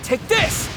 Take this!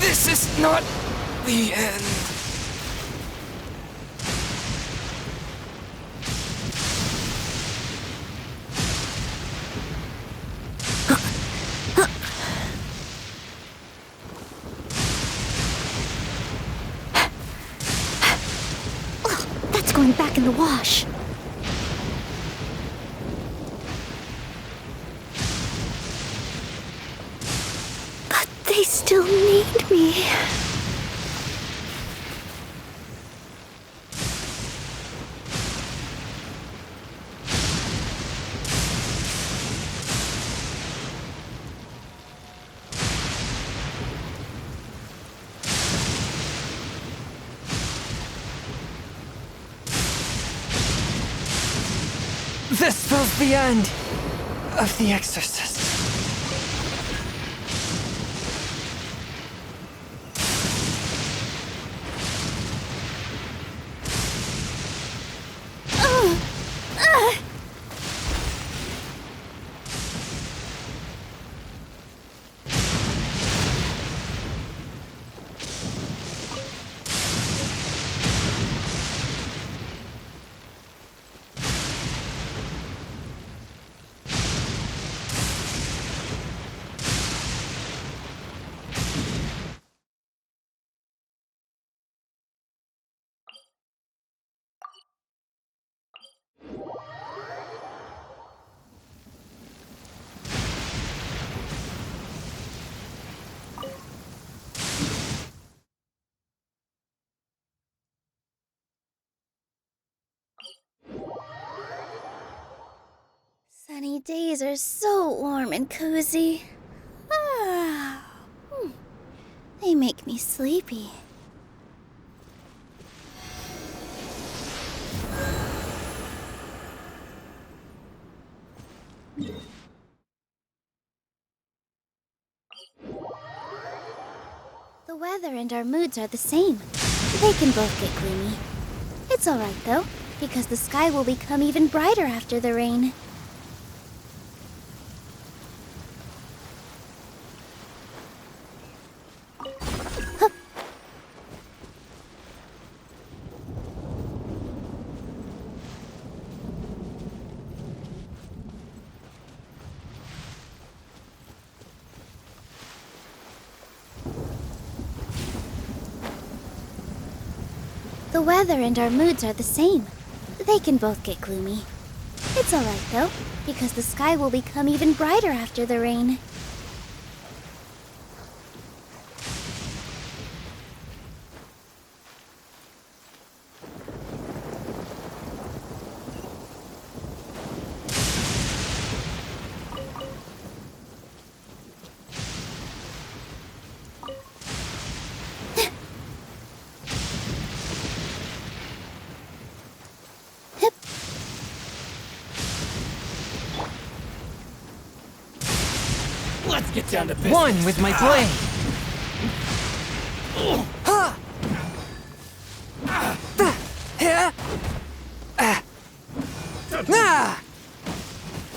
This is not the end. That's going back in the wash. But they still need me. This spells the end of the Exorcist. Sunny days are so warm and cozy. They make me sleepy. The weather and our moods are the same. They can both get gloomy. It's alright though, because the sky will become even brighter after the rain. The weather and our moods are the same. They can both get gloomy. It's alright though, because the sky will become even brighter after the rain. Let's get down to business. One with my blade.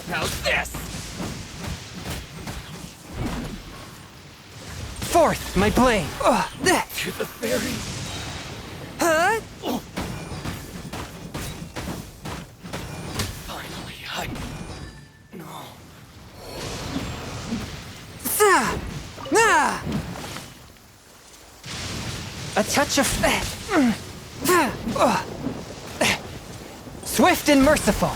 Now this. Fourth, my blade. To the fairy. Finally, no. A touch of swift and merciful.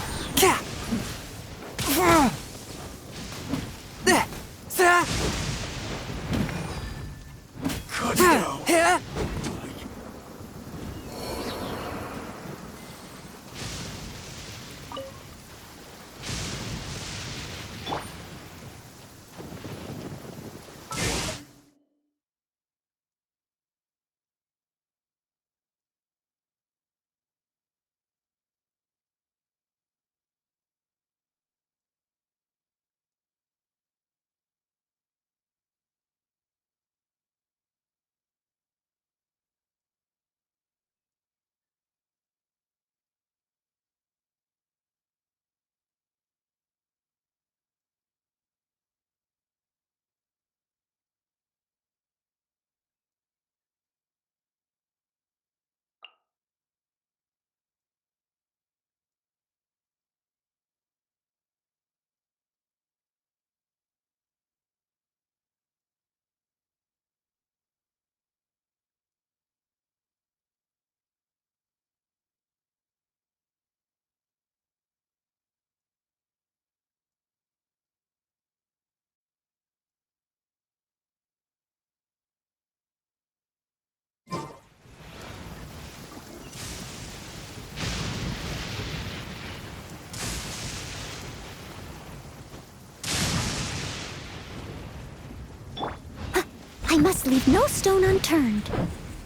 I must leave no stone unturned.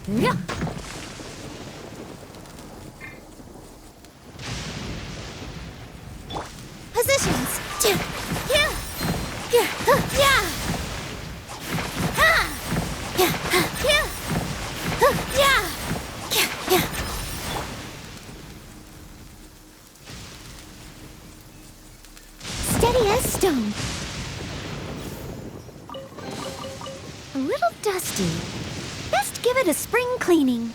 Yeah. Positions. Yeah. Yeah. Yeah. Yeah. Ha. Yeah. Yeah. Yeah. Yeah. Yeah. Steady as stone. A little dusty. Best give it a spring cleaning.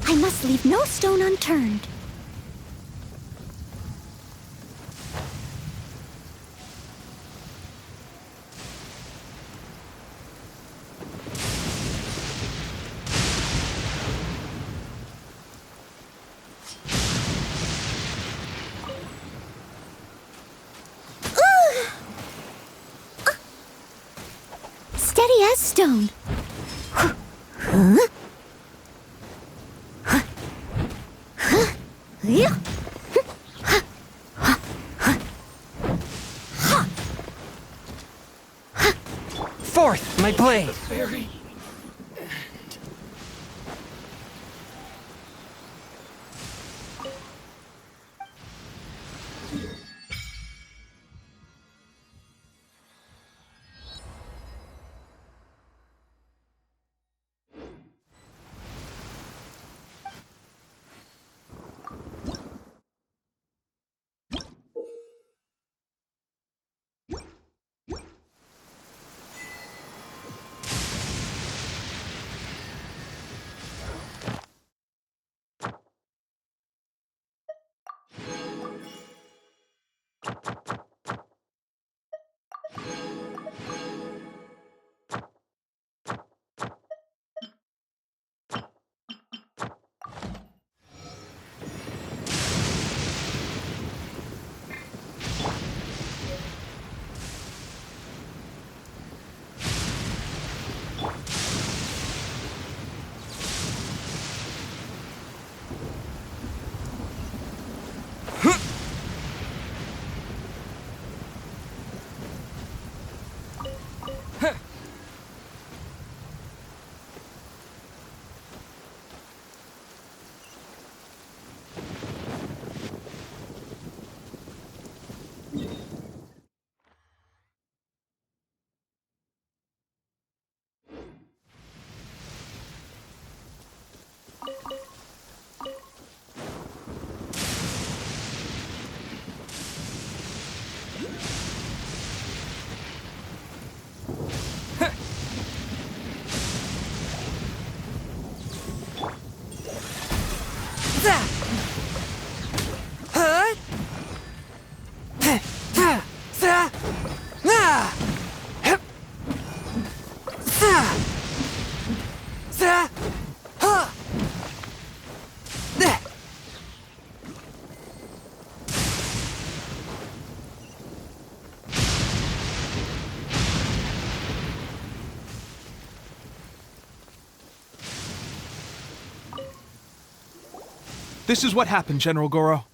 I must leave no stone unturned. Steady as stone. Huh? Yeah. Forth, my blade! This is what happened, General Goro.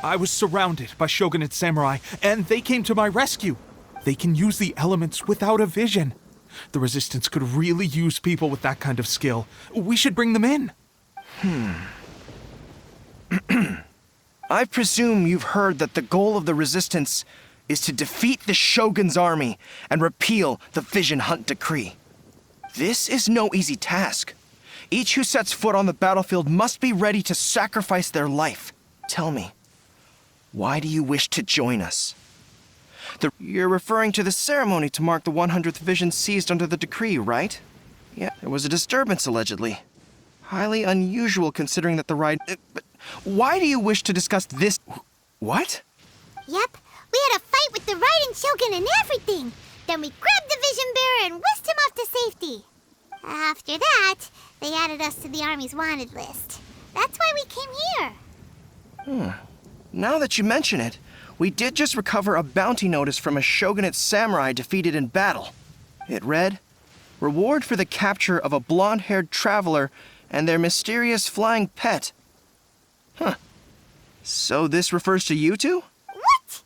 I was surrounded by Shogunate samurai, and they came to my rescue. They can use the elements without a vision. The Resistance could really use people with that kind of skill. We should bring them in. I presume you've heard that the goal of the Resistance is to defeat the Shogun's army and repeal the Vision Hunt Decree. This is no easy task. Each who sets foot on the battlefield must be ready to sacrifice their life. Tell me, why do you wish to join us? You're referring to the ceremony to mark the 100th Vision seized under the decree, right? Yeah, there was a disturbance allegedly. Highly unusual considering that the ride... but why do you wish to discuss this? What? Yep, we had a fight with the Raiden Shogun and everything. Then we grabbed the Vision Bearer and whisked him off to safety. After that, they added us to the Army's wanted list. That's why we came here. Now that you mention it, we did just recover a bounty notice from a Shogunate samurai defeated in battle. It read, "Reward for the capture of a blonde-haired traveler and their mysterious flying pet." Huh. So this refers to you two? What?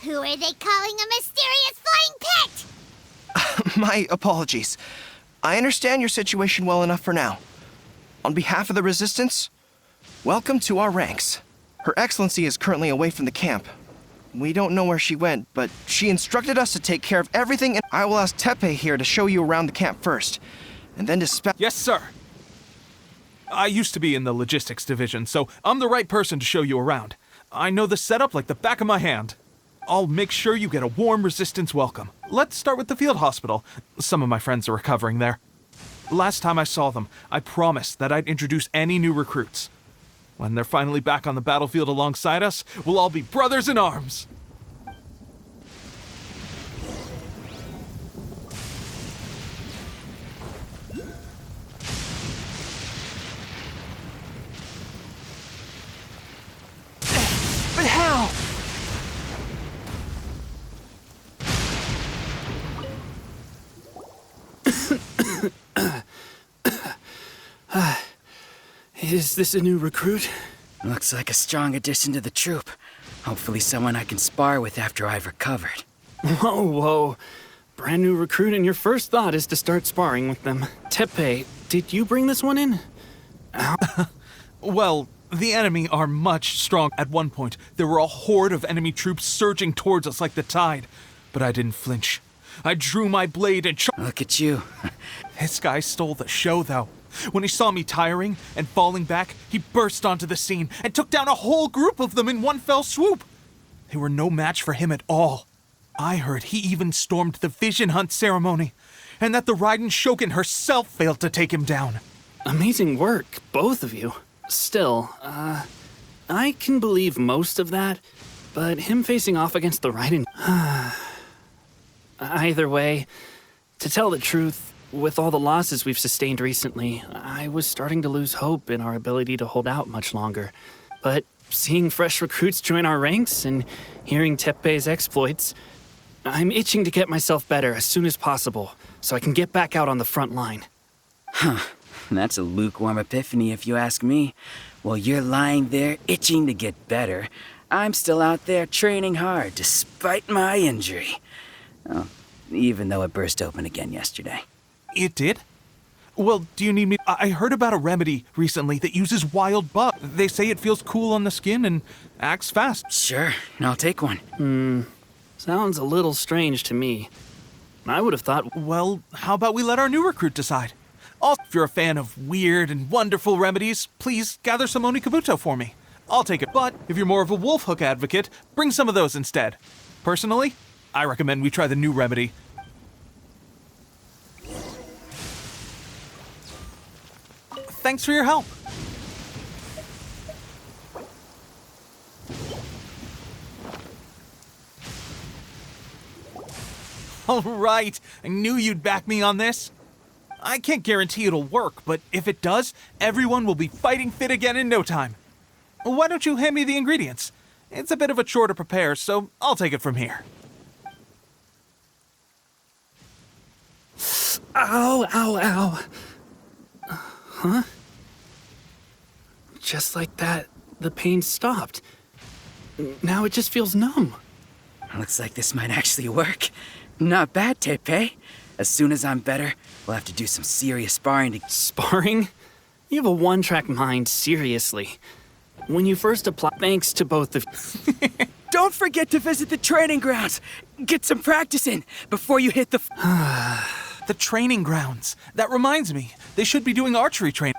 Who are they calling a mysterious flying pet? My apologies. I understand your situation well enough for now. On behalf of the Resistance, welcome to our ranks. Her Excellency is currently away from the camp. We don't know where she went, but she instructed us to take care of everything, and I will ask Teppei here to show you around the camp first, and then dispatch... Yes, sir. I used to be in the logistics division, so I'm the right person to show you around. I know the setup like the back of my hand. I'll make sure you get a warm Resistance welcome. Let's start with the field hospital. Some of my friends are recovering there. Last time I saw them, I promised that I'd introduce any new recruits. When they're finally back on the battlefield alongside us, we'll all be brothers in arms. But how? Is this a new recruit? Looks like a strong addition to the troop. Hopefully someone I can spar with after I've recovered. Whoa. Brand new recruit and your first thought is to start sparring with them. Teppei, did you bring this one in? Well, the enemy are much strong. At one point, there were a horde of enemy troops surging towards us like the tide. But I didn't flinch. I drew my blade and Look at you. This guy stole the show, though. When he saw me tiring and falling back, he burst onto the scene and took down a whole group of them in one fell swoop. They were no match for him at all. I heard he even stormed the Vision Hunt ceremony, and that the Raiden Shogun herself failed to take him down. Amazing work, both of you. Still, I can believe most of that, but him facing off against the Raiden... Either way, to tell the truth, with all the losses we've sustained recently, I was starting to lose hope in our ability to hold out much longer. But seeing fresh recruits join our ranks and hearing Teppei's exploits, I'm itching to get myself better as soon as possible so I can get back out on the front line. That's a lukewarm epiphany if you ask me. While you're lying there itching to get better, I'm still out there training hard despite my injury. Oh, even though it burst open again yesterday. It did? Well, do you need me? I heard about a remedy recently that uses wild bug. They say it feels cool on the skin and acts fast. Sure, I'll take one. Sounds a little strange to me. I would have thought... Well, how about we let our new recruit decide? Also, if you're a fan of weird and wonderful remedies, please gather some Onikabuto for me. I'll take it. But if you're more of a wolf hook advocate, bring some of those instead. Personally, I recommend we try the new remedy. Thanks for your help. All right, I knew you'd back me on this. I can't guarantee it'll work, but if it does, everyone will be fighting fit again in no time. Why don't you hand me the ingredients? It's a bit of a chore to prepare, so I'll take it from here. Ow, ow, ow. Huh? Just like that, the pain stopped. Now it just feels numb. Looks like this might actually work. Not bad, Teppei. As soon as I'm better, we'll have to do some serious sparring to... Sparring? You have a one-track mind, seriously. When you first apply, thanks to both of Don't forget to visit the training grounds. Get some practice in before you hit the... The training grounds. That reminds me, they should be doing archery training.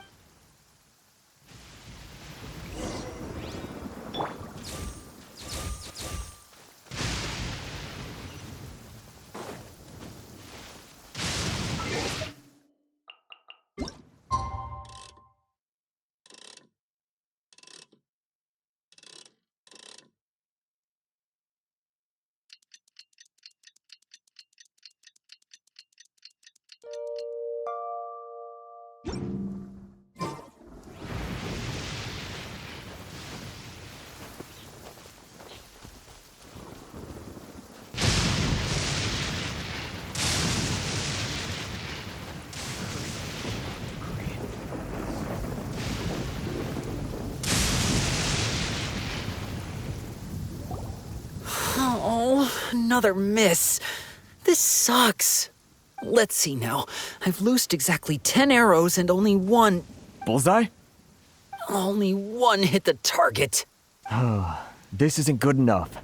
Oh, another miss. This sucks. Let's see now. I've loosed exactly 10 arrows and only one Bullseye? hit the target. This isn't good enough.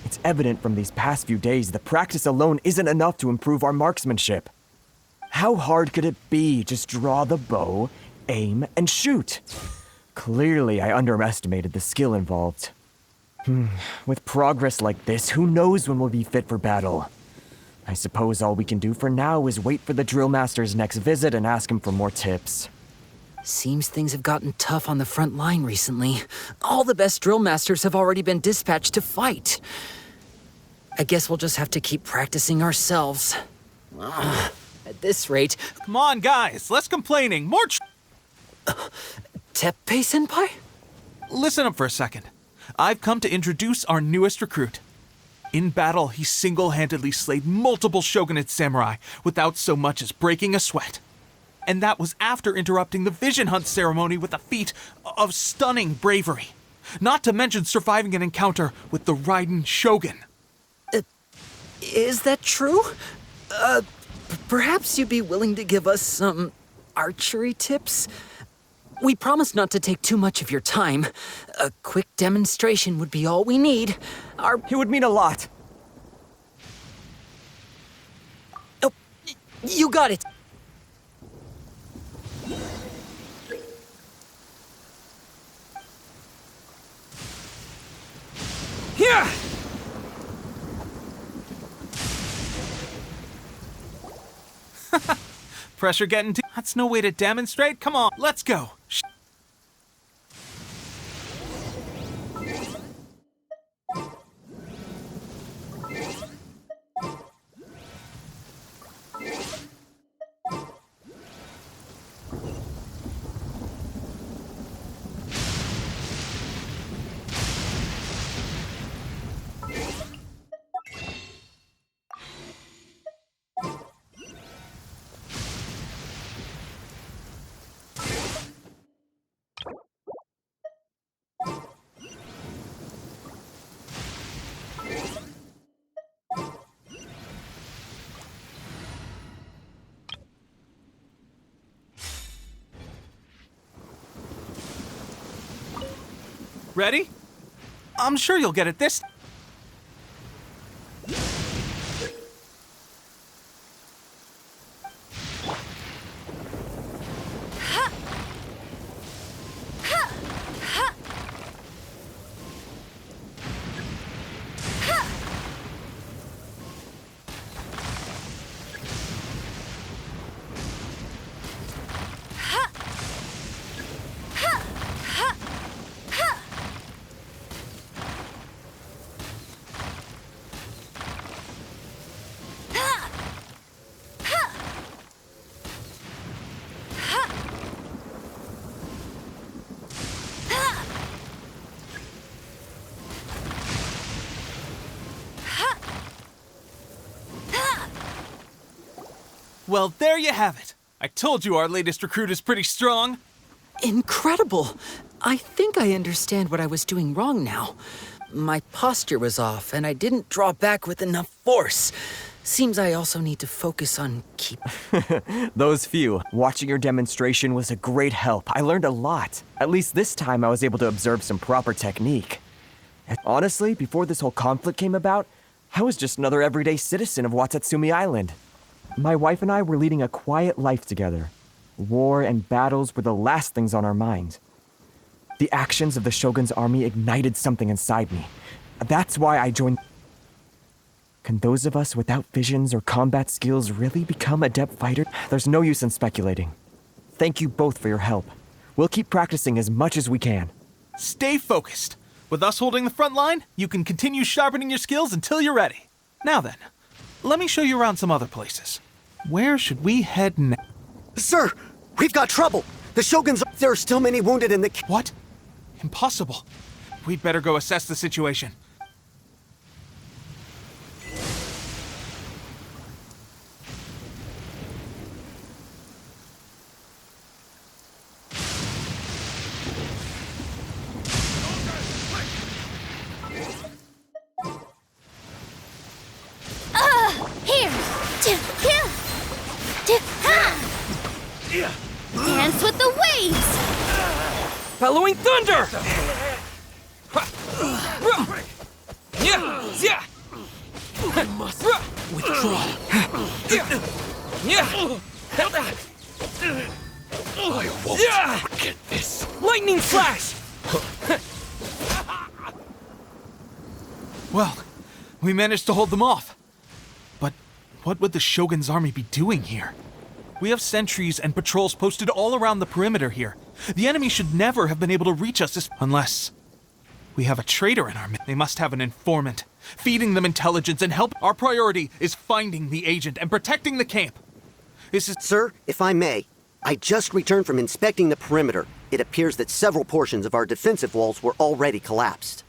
It's evident from these past few days that practice alone isn't enough to improve our marksmanship. How hard could it be? Just draw the bow, aim, and shoot. Clearly, I underestimated the skill involved. With progress like this, who knows when we'll be fit for battle? I suppose all we can do for now is wait for the drill master's next visit and ask him for more tips. Seems things have gotten tough on the front line recently. All the best drill masters have already been dispatched to fight. I guess we'll just have to keep practicing ourselves. At this rate, Come on, guys, less complaining, more Teppei-senpai? Listen up for a second. I've come to introduce our newest recruit. In battle, he single-handedly slayed multiple shogunate samurai without so much as breaking a sweat. And that was after interrupting the vision hunt ceremony with a feat of stunning bravery. Not to mention surviving an encounter with the Raiden Shogun. Is that true? Perhaps you'd be willing to give us some archery tips? We promise not to take too much of your time. A quick demonstration would be all we need. It would mean a lot. Oh, you got it. Here! Pressure getting too... That's no way to demonstrate. Come on, let's go. Ready? I'm sure you'll get it this... Well, there you have it. I told you our latest recruit is pretty strong. Incredible. I think I understand what I was doing wrong now. My posture was off, and I didn't draw back with enough force. Seems I also need to focus on keep. Those few. Watching your demonstration was a great help. I learned a lot. At least this time I was able to observe some proper technique. And honestly, before this whole conflict came about, I was just another everyday citizen of Watatsumi Island. My wife and I were leading a quiet life together. War and battles were the last things on our mind. The actions of the Shogun's army ignited something inside me. That's why I joined. Can those of us without visions or combat skills really become adept fighters? There's no use in speculating. Thank you both for your help. We'll keep practicing as much as we can. Stay focused. With us holding the front line, you can continue sharpening your skills until you're ready. Now then, let me show you around some other places. Where should we head next? Sir, we've got trouble. The Shogun's... There are still many wounded in the... What? Impossible. We'd better go assess the situation. Here! Dance with the waves! Bellowing thunder! Withdraw. I won't forget this. Lightning flash! Well, we managed to hold them off. But what would the Shogun's army be doing here? We have sentries and patrols posted all around the perimeter here. The enemy should never have been able to reach us unless we have a traitor in our midst. They must have an informant, feeding them intelligence and help. Our priority is finding the agent and protecting the camp. This is... Sir, if I may, I just returned from inspecting the perimeter. It appears that several portions of our defensive walls were already collapsed.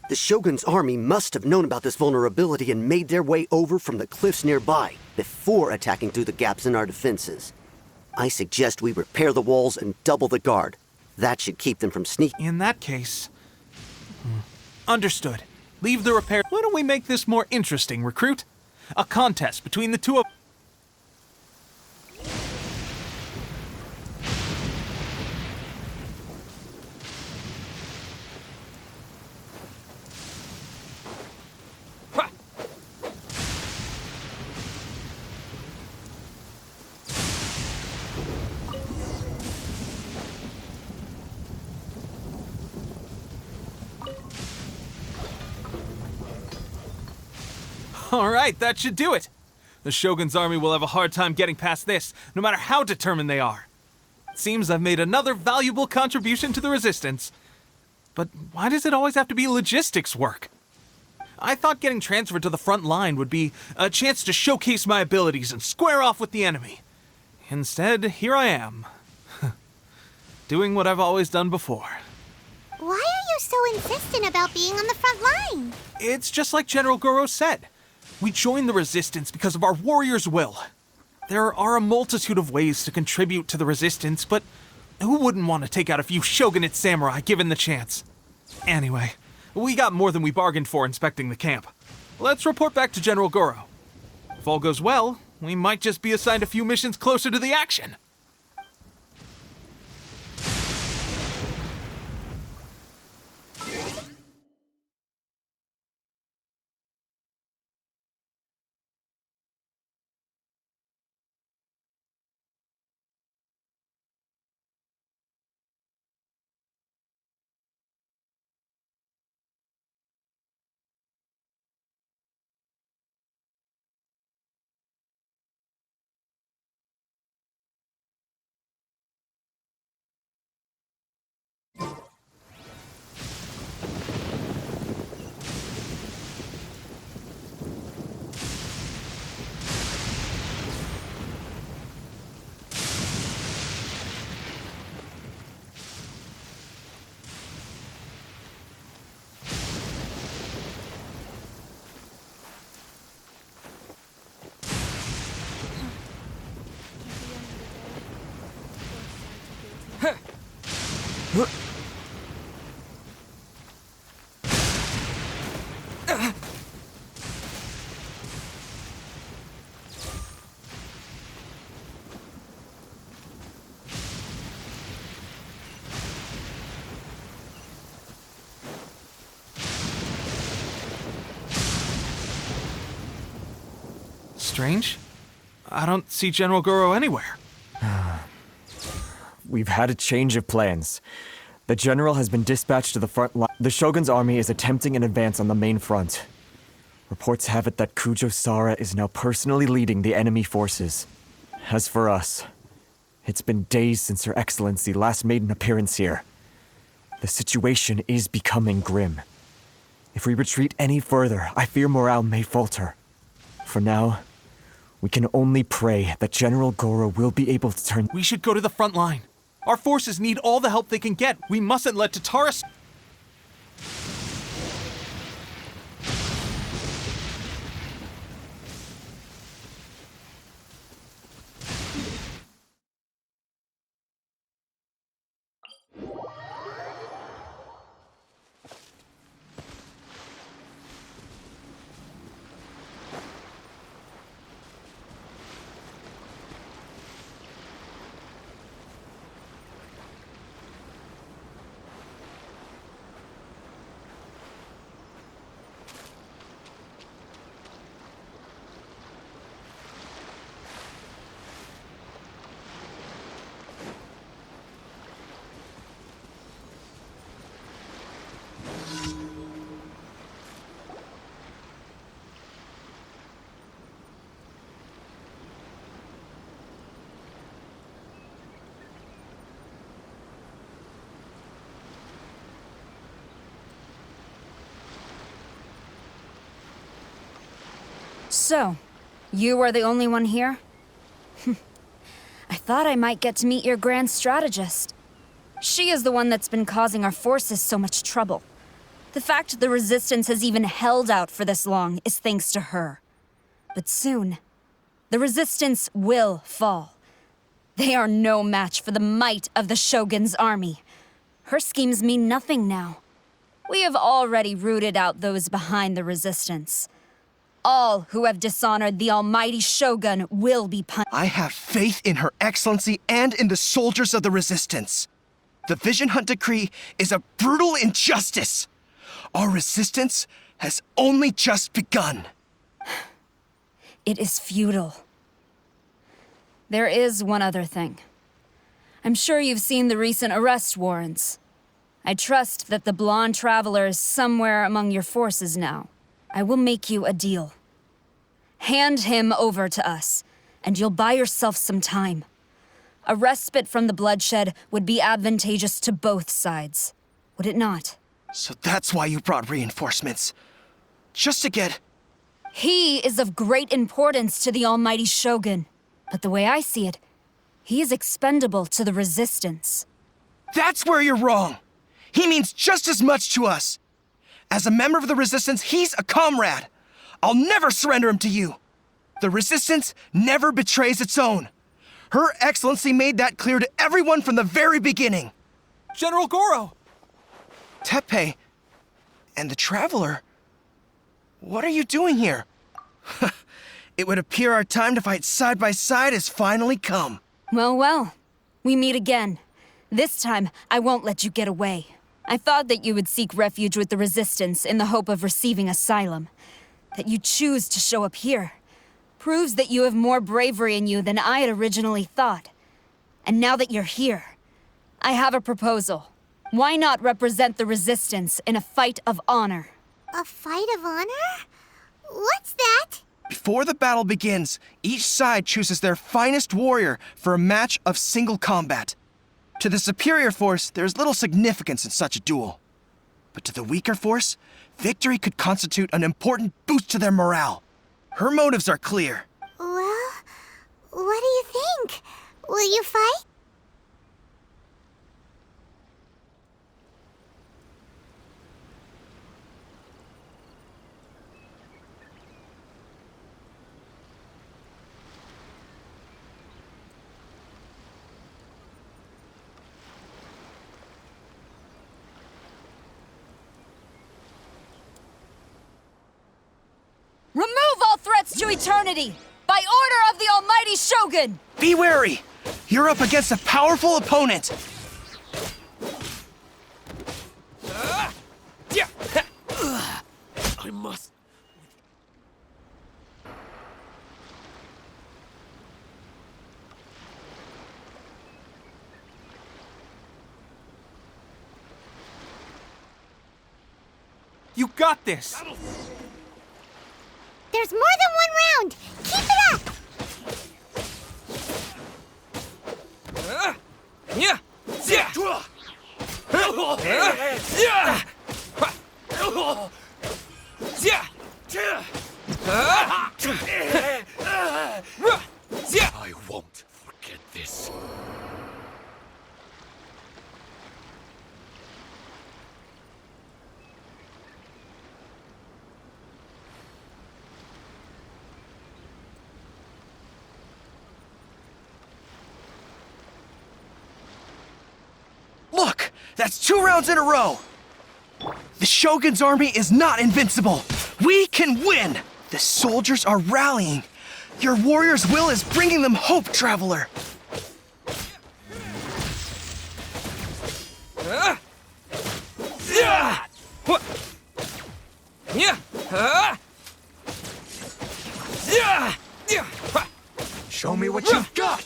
The Shogun's army must have known about this vulnerability and made their way over from the cliffs nearby before attacking through the gaps in our defenses. I suggest we repair the walls and double the guard. That should keep them from sneaking. In that case... Understood. Leave the repair... Why don't we make this more interesting, recruit? A contest between the two of... All right, that should do it. The Shogun's army will have a hard time getting past this, no matter how determined they are. It seems I've made another valuable contribution to the resistance. But why does it always have to be logistics work? I thought getting transferred to the front line would be a chance to showcase my abilities and square off with the enemy. Instead, here I am. Doing what I've always done before. Why are you so insistent about being on the front line? It's just like General Goro said. We joined the resistance because of our warrior's will. There are a multitude of ways to contribute to the resistance, but who wouldn't want to take out a few shogunate samurai given the chance? Anyway, we got more than we bargained for inspecting the camp. Let's report back to General Goro. If all goes well, we might just be assigned a few missions closer to the action. strange. I don't see General Goro anywhere. We've had a change of plans. The general has been dispatched to the front line. The Shogun's army is attempting an advance on the main front. Reports have it that Kujo Sara is now personally leading the enemy forces. As for us, it's been days since Her Excellency last made an appearance here. The situation is becoming grim. If we retreat any further, I fear morale may falter. For now, we can only pray that General Goro will be able to turn... We should go to the front line. Our forces need all the help they can get. We mustn't let Tatara... So, you are the only one here? I thought I might get to meet your grand strategist. She is the one that's been causing our forces so much trouble. The fact the Resistance has even held out for this long is thanks to her. But soon, the Resistance will fall. They are no match for the might of the Shogun's army. Her schemes mean nothing now. We have already rooted out those behind the Resistance. All who have dishonored the almighty Shogun will be punished. I have faith in Her Excellency and in the soldiers of the Resistance. The Vision Hunt Decree is a brutal injustice. Our resistance has only just begun. It is futile. There is one other thing. I'm sure you've seen the recent arrest warrants. I trust that the blonde traveler is somewhere among your forces now. I will make you a deal. Hand him over to us, and you'll buy yourself some time. A respite from the bloodshed would be advantageous to both sides, would it not? So that's why you brought reinforcements. Just to get... He is of great importance to the almighty Shogun. But the way I see it, he is expendable to the Resistance. That's where you're wrong. He means just as much to us. As a member of the Resistance, he's a comrade. I'll never surrender him to you. The Resistance never betrays its own. Her Excellency made that clear to everyone from the very beginning. General Goro! Teppei and the Traveler? What are you doing here? It would appear our time to fight side by side has finally come. Well, well. We meet again. This time, I won't let you get away. I thought that you would seek refuge with the Resistance in the hope of receiving asylum. That you choose to show up here proves that you have more bravery in you than I had originally thought. And now that you're here, I have a proposal. Why not represent the Resistance in a fight of honor? A fight of honor? What's that? Before the battle begins, each side chooses their finest warrior for a match of single combat. To the superior force, there's little significance in such a duel. But to the weaker force, victory could constitute an important boost to their morale. Her motives are clear. Well, what do you think? Will you fight? Remove all threats to eternity! By order of the almighty Shogun! Be wary! You're up against a powerful opponent! I must. You got this! There's more than one round! Keep it up! I won't forget this. Look! That's 2 rounds in a row! The Shogun's army is not invincible! We can win! The soldiers are rallying! Your warrior's will is bringing them hope, Traveler! Show me what you've got!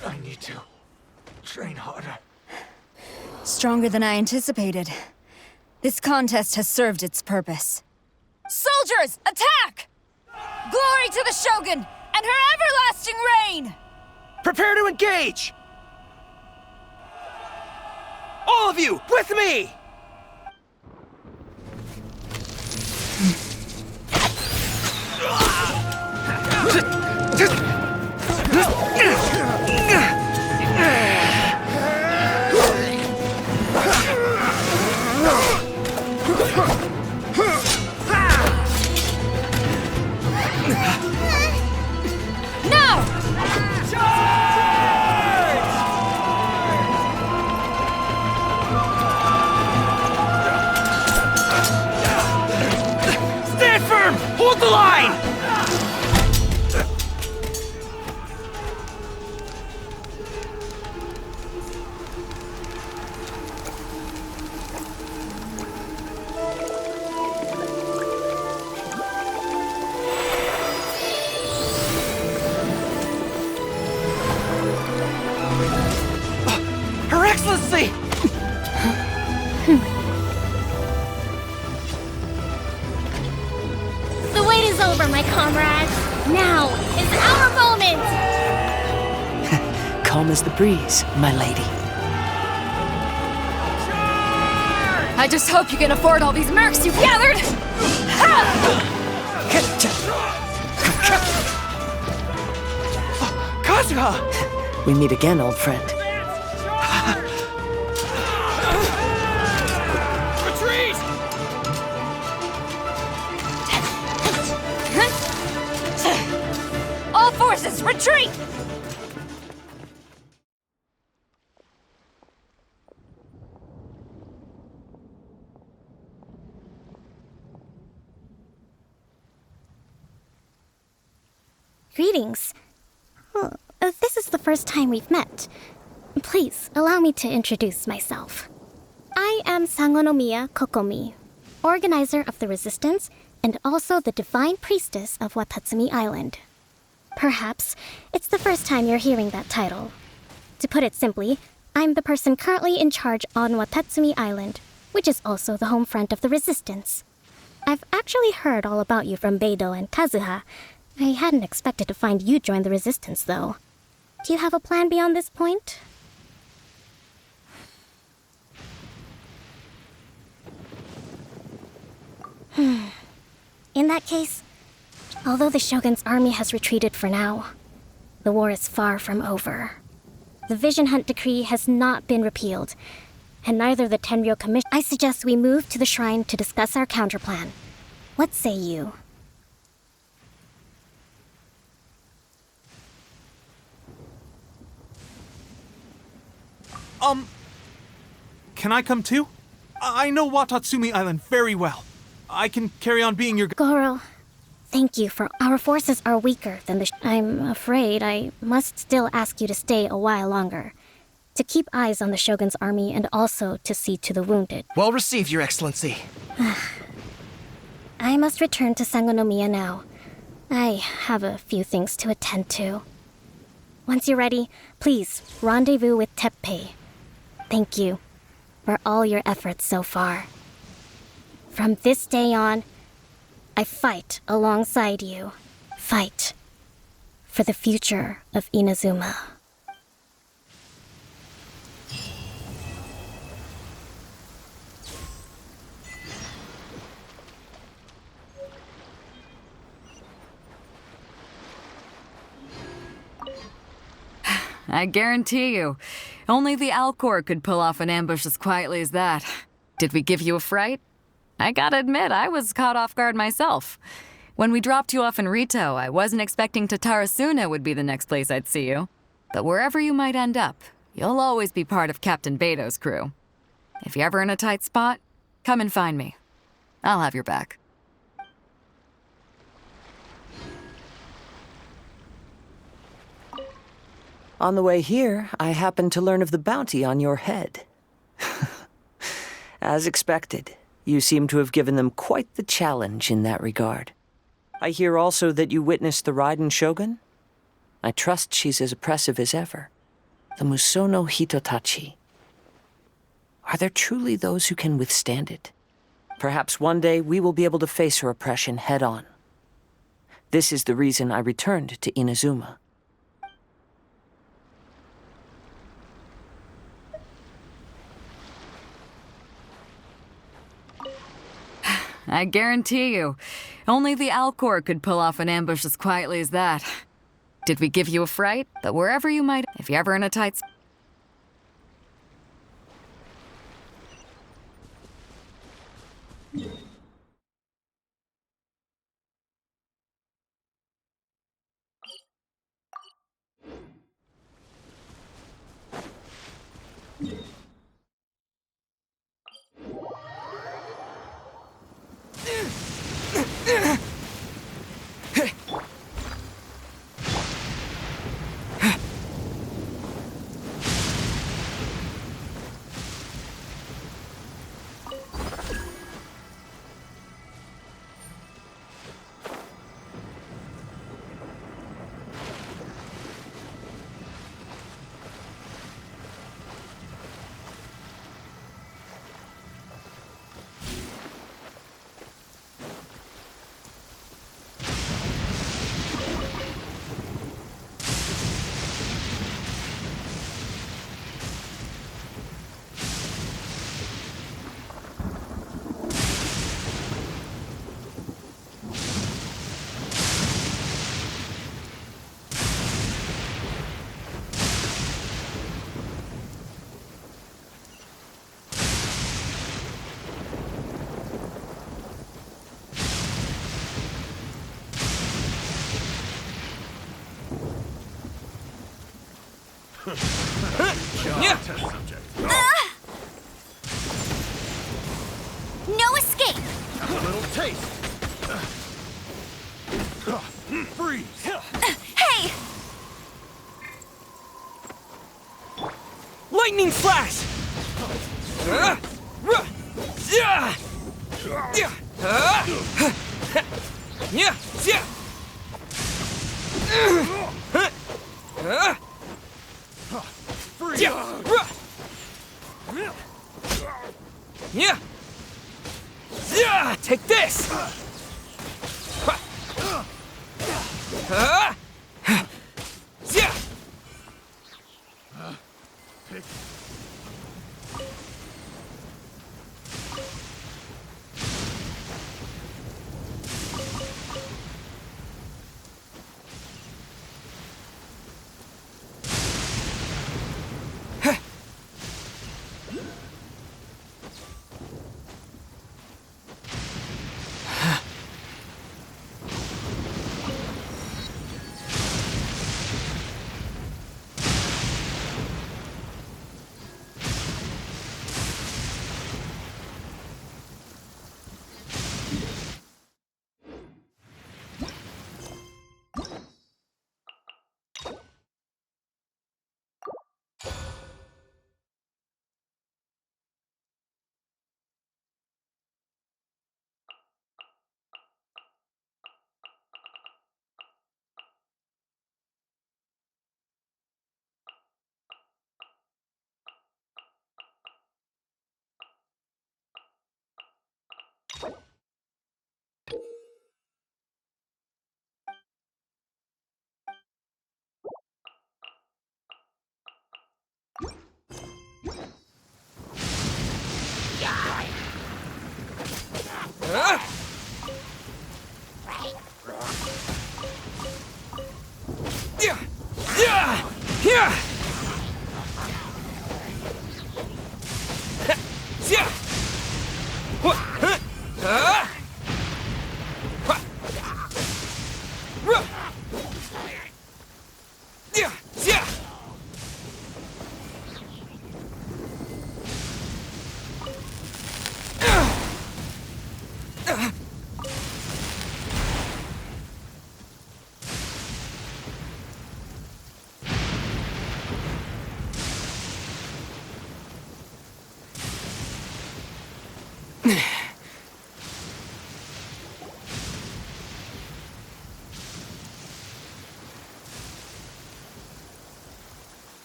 I need to train harder. Stronger than I anticipated. This contest has served its purpose. Soldiers, attack! Glory to the Shogun and her everlasting reign! Prepare to engage! All of you, with me! Stand firm! Hold the line! Her Excellency! The wait is over, my comrades. Now is our moment! Calm as the breeze, my lady. I just hope you can afford all these mercs you've gathered! Kazuha! We meet again, old friend. All forces, retreat! Greetings. This is the first time we've met. Please, allow me to introduce myself. I am Sangonomiya Kokomi, organizer of the Resistance and also the Divine Priestess of Watatsumi Island. Perhaps it's the first time you're hearing that title. To put it simply, I'm the person currently in charge on Watatsumi Island, which is also the home front of the Resistance. I've actually heard all about you from Beidou and Kazuha. I hadn't expected to find you join the Resistance, though. Do you have a plan beyond this point? In that case, although the Shogun's army has retreated for now, the war is far from over. The Vision Hunt Decree has not been repealed, and neither the Tenryo Commission. I suggest we move to the shrine to discuss our counterplan. What say you? Can I come too? I know Watatsumi Island very well. I can carry on being your Goro, thank you for our forces are weaker than the I'm afraid I must still ask you to stay a while longer. To keep eyes on the Shogun's army and also to see to the wounded. Well received, Your Excellency. I must return to Sangonomiya now. I have a few things to attend to. Once you're ready, please rendezvous with Teppei. Thank you. for all your efforts so far. From this day on, I fight alongside you. Fight for the future of Inazuma. I guarantee you, only the Alcor could pull off an ambush as quietly as that. Did we give you a fright? I gotta admit, I was caught off guard myself. When we dropped you off in Rito, I wasn't expecting Tatarasuna would be the next place I'd see you. But wherever you might end up, you'll always be part of Captain Beto's crew. If you're ever in a tight spot, come and find me. I'll have your back. On the way here, I happened to learn of the bounty on your head. As expected, you seem to have given them quite the challenge in that regard. I hear also that you witnessed the Raiden Shogun? I trust she's as oppressive as ever. The Musono Hitotachi. Are there truly those who can withstand it? Perhaps one day we will be able to face her oppression head-on. This is the reason I returned to Inazuma. I guarantee you, only the Alcor could pull off an ambush as quietly as that. Did we give you a fright? But wherever you might, if you're ever in a tight spot. No escape! Have a little taste. Freeze! Hey! Lightning flash! Take this!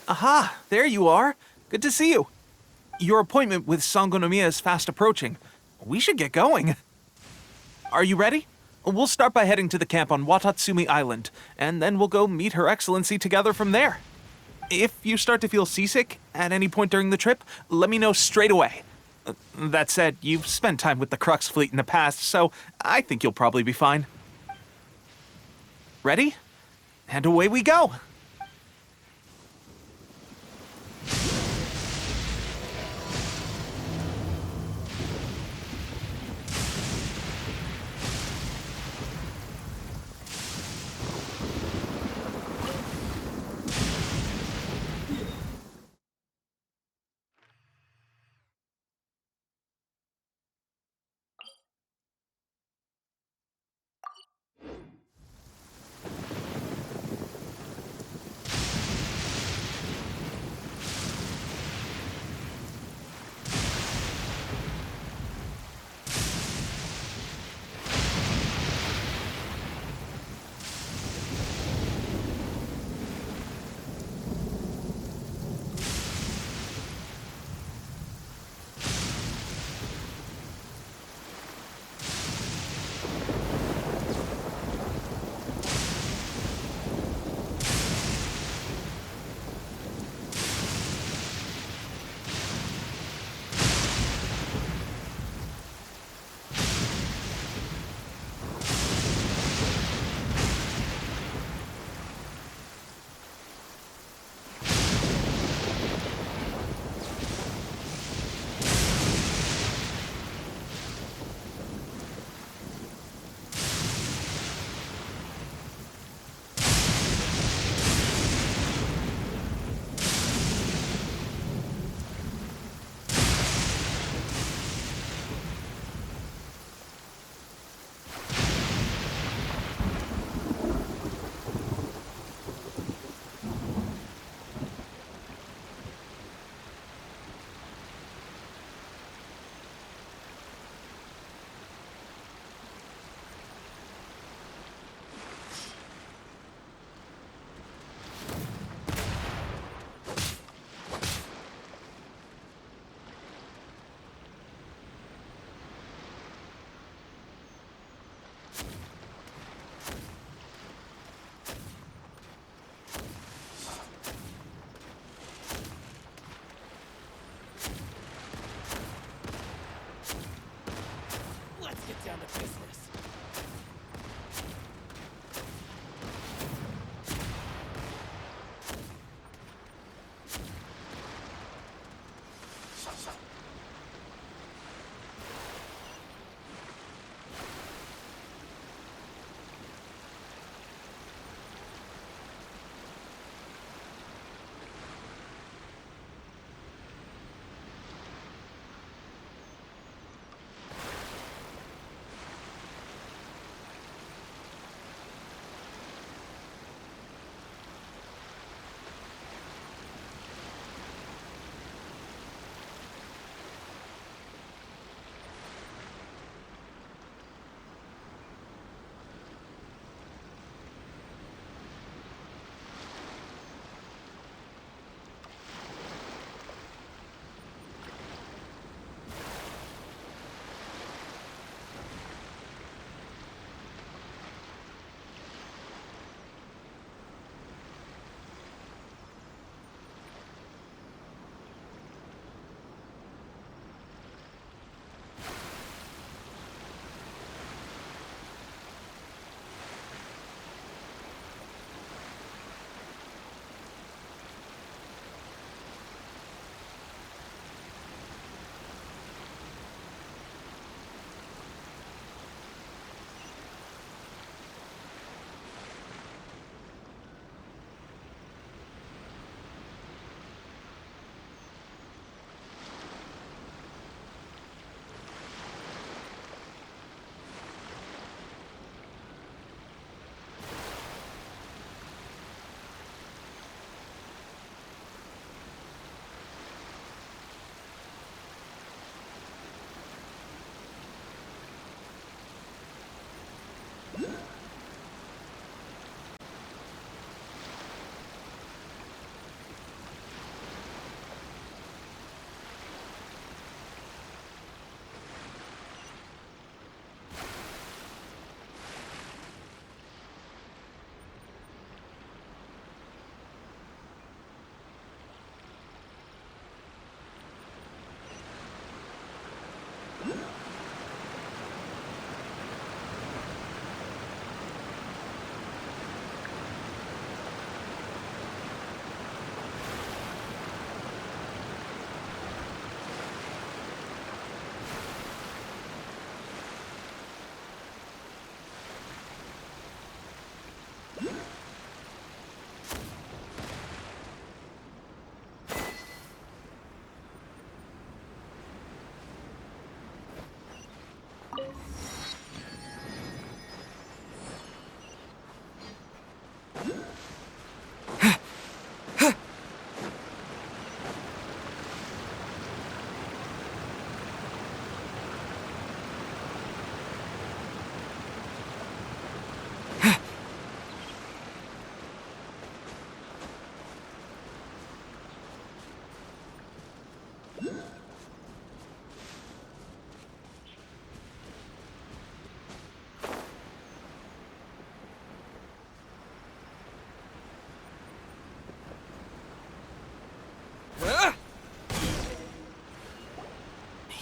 Aha, there you are. Good to see you. Your appointment with Sangonomiya is fast approaching. We should get going. Are you ready? We'll start by heading to the camp on Watatsumi Island, and then we'll go meet Her Excellency together from there. If you start to feel seasick at any point during the trip, let me know straight away. That said, you've spent time with the Crux fleet in the past, so I think you'll probably be fine. Ready? And away we go!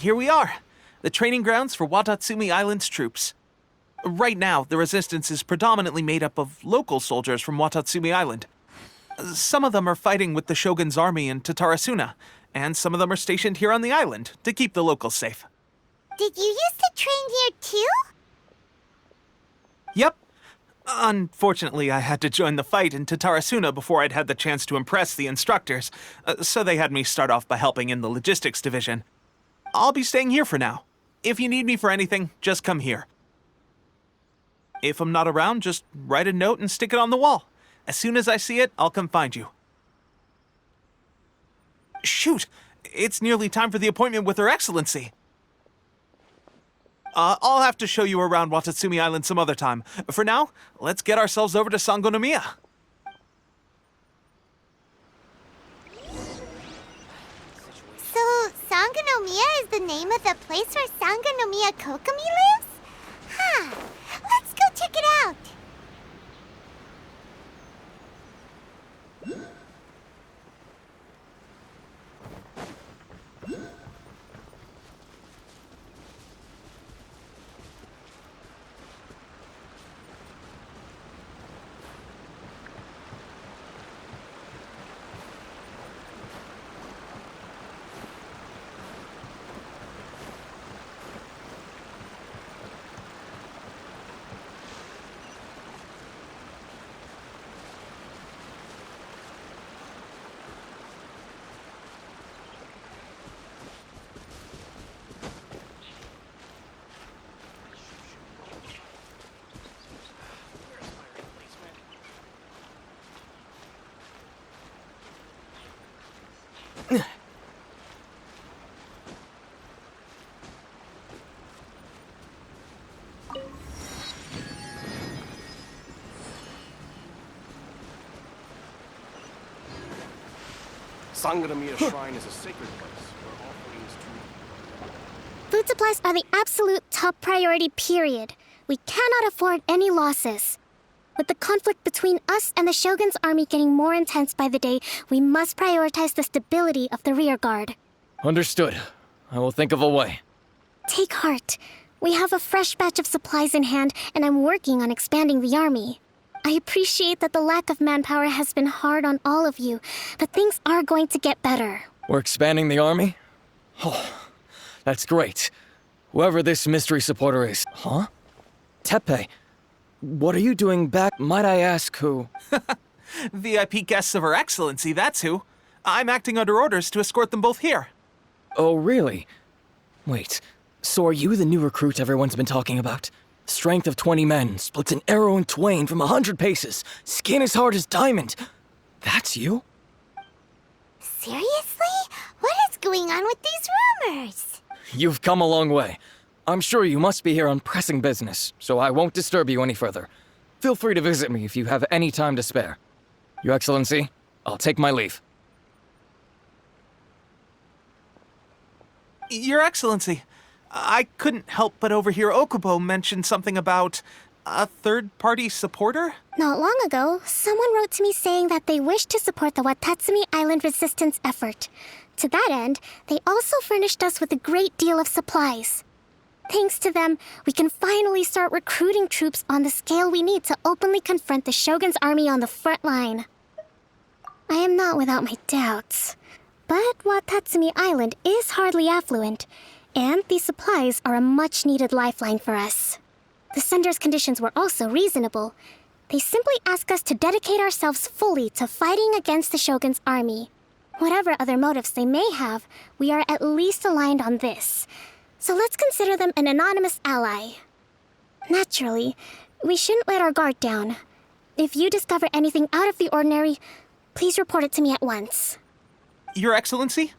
here we are. The training grounds for Watatsumi Island's troops. Right now, the resistance is predominantly made up of local soldiers from Watatsumi Island. Some of them are fighting with the Shogun's army in Tatarasuna, and some of them are stationed here on the island to keep the locals safe. Did you used to train here too? Yep. Unfortunately, I had to join the fight in Tatarasuna before I'd had the chance to impress the instructors, so they had me start off by helping in the logistics division. I'll be staying here for now. If you need me for anything, just come here. If I'm not around, just write a note and stick it on the wall. As soon as I see it, I'll come find you. Shoot! It's nearly time for the appointment with Her Excellency. I'll have to show you around Watatsumi Island some other time. For now, let's get ourselves over to Sangonomiya. So, Sangonomiya is the name of the place where Sangonomiya Kokomi lives? Huh. Let's go check it out. Sangonomiya Shrine is a sacred place where offerings to... Food supplies are the absolute top priority, period. We cannot afford any losses. With the conflict between us and the Shogun's army getting more intense by the day, we must prioritize the stability of the rear guard. Understood. I will think of a way. Take heart. We have a fresh batch of supplies in hand, and I'm working on expanding the army. I appreciate that the lack of manpower has been hard on all of you, but things are going to get better. We're expanding the army? Oh, that's great. Whoever this mystery supporter is. Huh? Teppei, what are you doing back? Might I ask who? VIP guests of Her Excellency, that's who. I'm acting under orders to escort them both here. Oh, really? Wait, so are you the new recruit everyone's been talking about? Strength of 20 men, splits an arrow in twain from 100 paces, skin as hard as diamond. That's you? Seriously? What is going on with these rumors? You've come a long way. I'm sure you must be here on pressing business, so I won't disturb you any further. Feel free to visit me if you have any time to spare. Your Excellency, I'll take my leave. Your Excellency, I couldn't help but overhear Okubo mention something about a third-party supporter? Not long ago, someone wrote to me saying that they wish to support the Watatsumi Island resistance effort. To that end, they also furnished us with a great deal of supplies. Thanks to them, we can finally start recruiting troops on the scale we need to openly confront the Shogun's army on the front line. I am not without my doubts, but Watatsumi Island is hardly affluent, and these supplies are a much-needed lifeline for us. The sender's conditions were also reasonable. They simply ask us to dedicate ourselves fully to fighting against the Shogun's army. Whatever other motives they may have, we are at least aligned on this. So let's consider them an anonymous ally. Naturally, we shouldn't let our guard down. If you discover anything out of the ordinary, please report it to me at once. Your Excellency,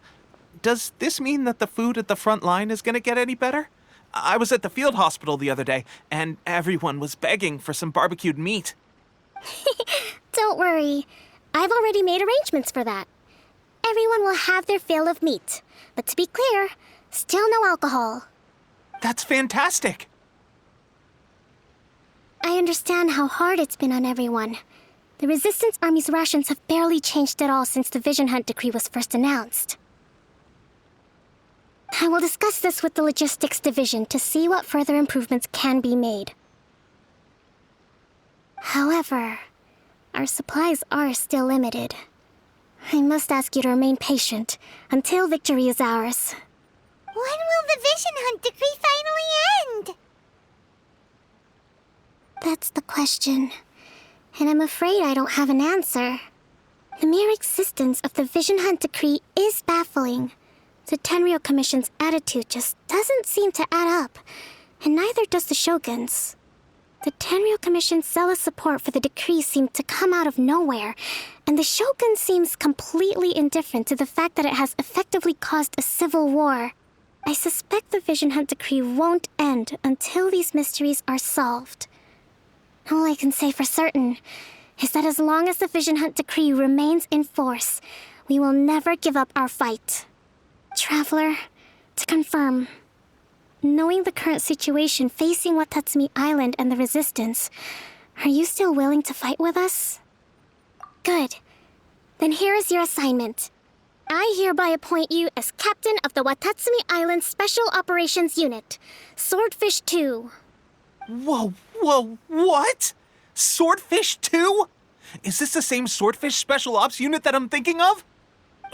does this mean that the food at the front line is gonna get any better? I was at the field hospital the other day, and everyone was begging for some barbecued meat. Don't worry. I've already made arrangements for that. Everyone will have their fill of meat. But to be clear, still no alcohol. That's fantastic! I understand how hard it's been on everyone. The Resistance Army's rations have barely changed at all since the Vision Hunt decree was first announced. I will discuss this with the Logistics Division to see what further improvements can be made. However, our supplies are still limited. I must ask you to remain patient until victory is ours. When will the Vision Hunt decree finally end? That's the question. And I'm afraid I don't have an answer. The mere existence of the Vision Hunt decree is baffling. The Tenryou Commission's attitude just doesn't seem to add up, and neither does the Shogun's. The Tenryou Commission's zealous support for the decree seemed to come out of nowhere, and the Shogun seems completely indifferent to the fact that it has effectively caused a civil war. I suspect the Vision Hunt decree won't end until these mysteries are solved. All I can say for certain is that as long as the Vision Hunt decree remains in force, we will never give up our fight. Traveler, to confirm, knowing the current situation facing Watatsumi Island and the Resistance, are you still willing to fight with us? Good. Then here is your assignment. I hereby appoint you as captain of the Watatsumi Island Special Operations Unit, Swordfish 2. Whoa, what? Swordfish 2? Is this the same Swordfish Special Ops unit that I'm thinking of?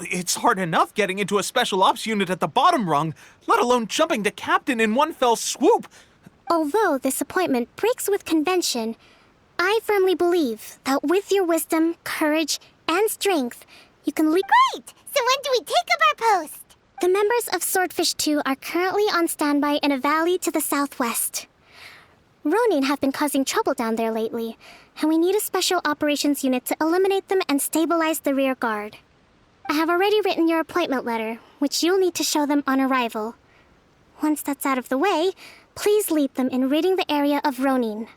It's hard enough getting into a Special Ops unit at the bottom rung, let alone jumping to captain in one fell swoop. Although this appointment breaks with convention, I firmly believe that with your wisdom, courage, and strength, you can lead. Great! So when do we take up our post? The members of Swordfish 2 are currently on standby in a valley to the southwest. Ronin have been causing trouble down there lately, and we need a special operations unit to eliminate them and stabilize the rear guard. I have already written your appointment letter, which you'll need to show them on arrival. Once that's out of the way, please lead them in ridding the area of Ronin.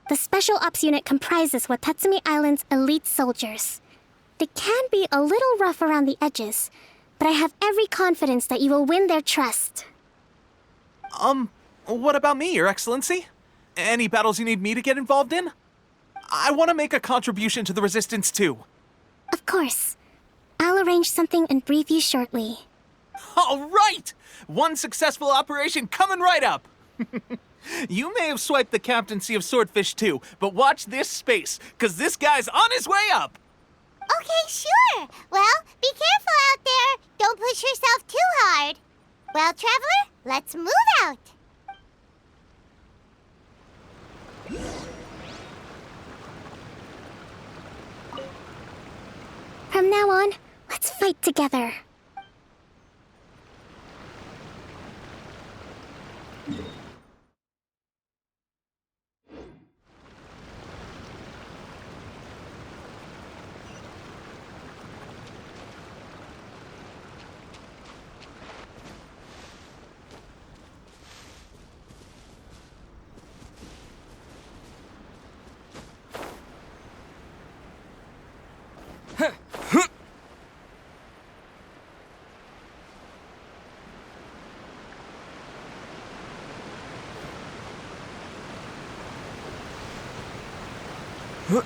The Special Ops unit comprises Watatsumi Island's elite soldiers. They can be a little rough around the edges, but I have every confidence that you will win their trust. What about me, Your Excellency? Any battles you need me to get involved in? I want to make a contribution to the Resistance too. Of course. I'll arrange something and brief you shortly. All right! One successful operation coming right up! You may have swiped the captaincy of Swordfish 2, but watch this space, because this guy's on his way up! Okay, sure. Well, be careful out there. Don't push yourself too hard. Well, Traveler, let's move out. From now on, let's fight together. Huh?